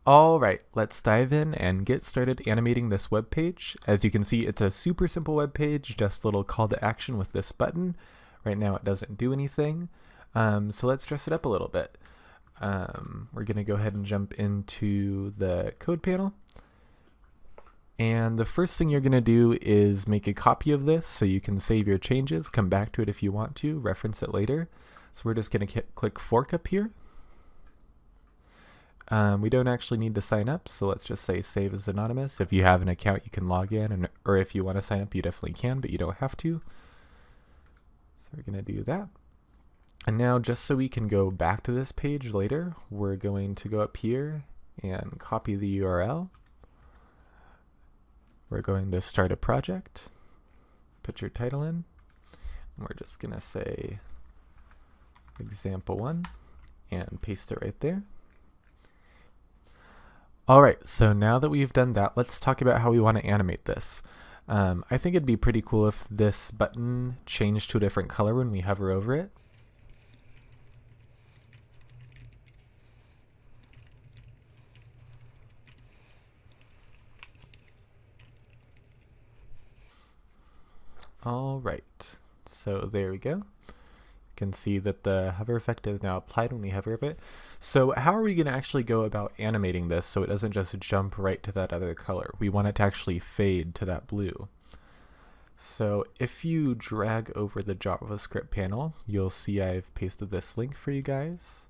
Alright, let's dive in and get started animating this web page. As you can see, it's a super simple web page, just a little call to action with this button. Right now it doesn't do anything, so let's dress it up a little bit. We're going to go ahead and jump into the code panel. And the first thing you're going to do is make a copy of this so you can save your changes, come back to it if you want to, reference it later. So we're just going to click fork up here. We don't actually need to sign up, so let's just say save as anonymous. If you have an account, you can log in, or if you want to sign up, you definitely can, but you don't have to. So we're going to do that. And now, just so we can go back to this page later, we're going to go up here and copy the URL. We're going to start a project, put your title in, and we're just going to say example1 and paste it right there. Alright, so now that we've done that, let's talk about how we want to animate this. I think it'd be pretty cool if this button changed to a different color when we hover over it. Alright, so there we go. You can see that the hover effect is now applied when we hover over it. So how are we going to actually go about animating this so it doesn't just jump right to that other color? We want it to actually fade to that blue. So if you drag over the JavaScript panel, you'll see I've pasted this link for you guys.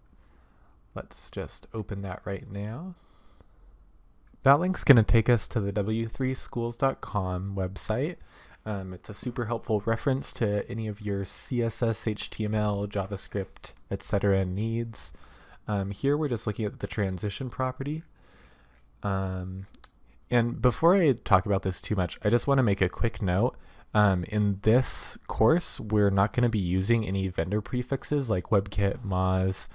Let's just open that right now. That link's going to take us to the w3schools.com website. It's a super helpful reference to any of your CSS, HTML, JavaScript, etc. needs. Here we're just looking at the transition property. And before I talk about this too much, I just want to make a quick note. In this course, we're not going to be using any vendor prefixes like WebKit, Moz,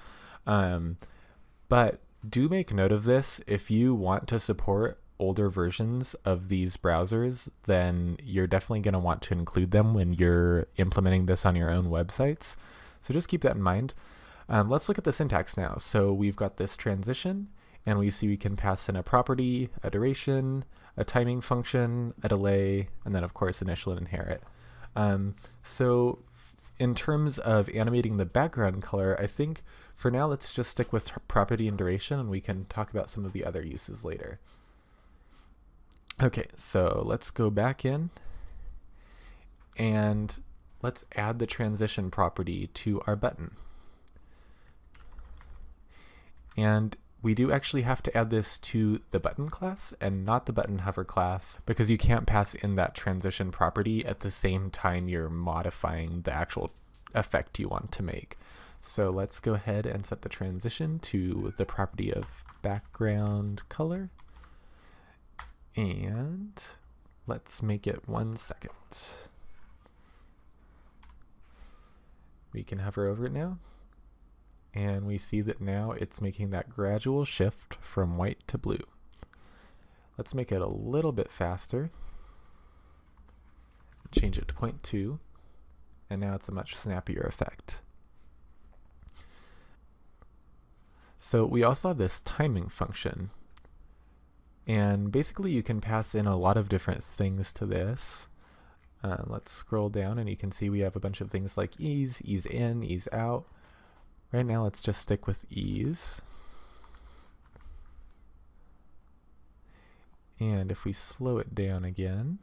but do make note of this. If you want to support older versions of these browsers, then you're definitely going to want to include them when you're implementing this on your own websites. So just keep that in mind. Let's look at the syntax now. So we've got this transition, and we see we can pass in a property, a duration, a timing function, a delay, and then of course initial and inherit. So in terms of animating the background color, I think for now let's just stick with property and duration, and we can talk about some of the other uses later. Okay, so let's go back in and let's add the transition property to our button. And we do actually have to add this to the button class and not the button hover class, because you can't pass in that transition property at the same time you're modifying the actual effect you want to make. So let's go ahead and set the transition to the property of background color. And let's make it 1 second. We can hover over it now. And we see that now it's making that gradual shift from white to blue. Let's make it a little bit faster. Change it to 0.2. And now it's a much snappier effect. So we also have this timing function. And basically you can pass in a lot of different things to this. Let's scroll down and you can see we have a bunch of things like ease, ease in, ease out. Right now let's just stick with ease. And if we slow it down again,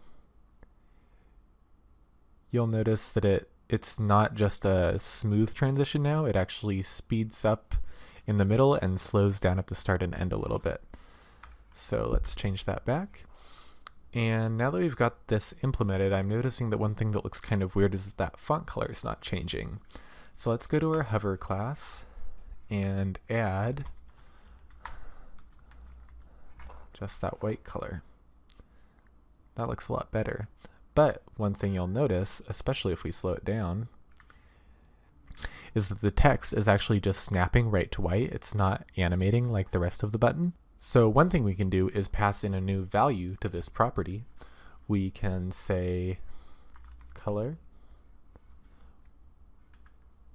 you'll notice that it's not just a smooth transition now, it actually speeds up in the middle and slows down at the start and end a little bit. So let's change that back. And now that we've got this implemented, I'm noticing that one thing that looks kind of weird is that font color is not changing. So let's go to our hover class and add just that white color. That looks a lot better. But one thing you'll notice, especially if we slow it down, is that the text is actually just snapping right to white. It's not animating like the rest of the button. So one thing we can do is pass in a new value to this property. We can say color.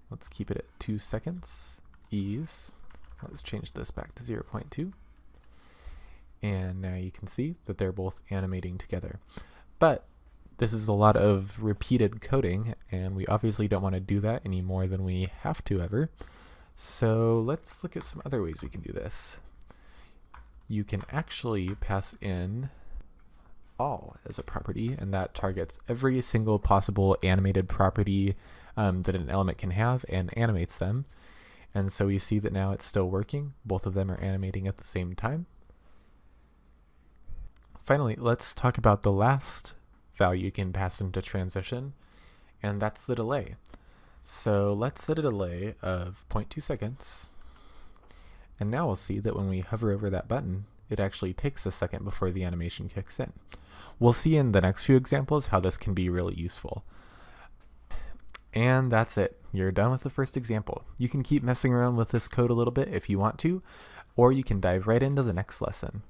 Let's keep it at 2 seconds. Ease. Let's change this back to 0.2. And now you can see that they're both animating together. But this is a lot of repeated coding, and we obviously don't want to do that any more than we have to ever. So let's look at some other ways we can do this. You can actually pass in all as a property, and that targets every single possible animated property that an element can have and animates them. And so we see that now it's still working. Both of them are animating at the same time. Finally, let's talk about the last value you can pass into transition, and that's the delay. So let's set a delay of 0.2 seconds, and now we'll see that when we hover over that button, it actually takes a second before the animation kicks in. We'll see in the next few examples how this can be really useful. And that's it. You're done with the first example. You can keep messing around with this code a little bit if you want to, or you can dive right into the next lesson.